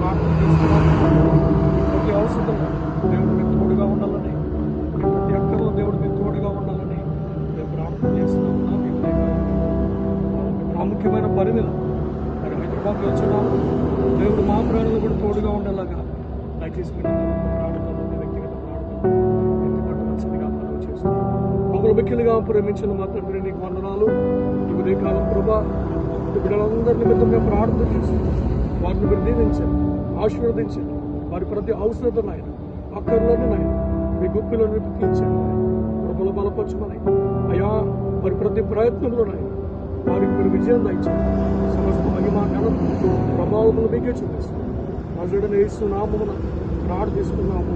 ప్రార్థన చేస్తున్నాము. ప్రతి అవసరంలో దేవుడు మీకు తోడుగా ఉండాలని, ప్రతి అక్కర్లో దేవుడు మీకు తోడుగా ఉండాలని మేము ప్రార్థన చేస్తున్నాము. ప్రాముఖ్యమైన పని మీద మరి హైదరాబాద్కి వచ్చున్నాము. దేవుడు మా ప్రాణులు కూడా తోడుగా ఉండేలాగా దయచేసి మీరు ప్రార్థనలు, వ్యక్తిగత ప్రార్థనలు ఎత్తిపట్టవలసిందిగా మనం చేస్తున్నాం. మమ్మల్ని మిక్కిలిగా ప్రేమించిన మా తండ్రి నీకు వందనాలు. ఈ ఉదయకాలం ప్రభా బిడ్డలందరి నిమిత్తం మేము ప్రార్థన చేస్తున్నాం. వారిని మీరు దీవించండి, ఆశీర్వదించండి. వారి ప్రతి అవసరత నాయన, అక్కర్లోని నాయన మీ గుప్పిలను తీర్చండి. ప్రభులు బలపరచమని అయా వారి ప్రతి ప్రయత్నంలో నాయన వారికి మీరు విజయం దయచండి. సమస్త మహిమ ఘనత ప్రభావములు మీకే చూపిస్తాం. నజరుడైన యేసు నామమున ప్రార్థిస్తున్నాము.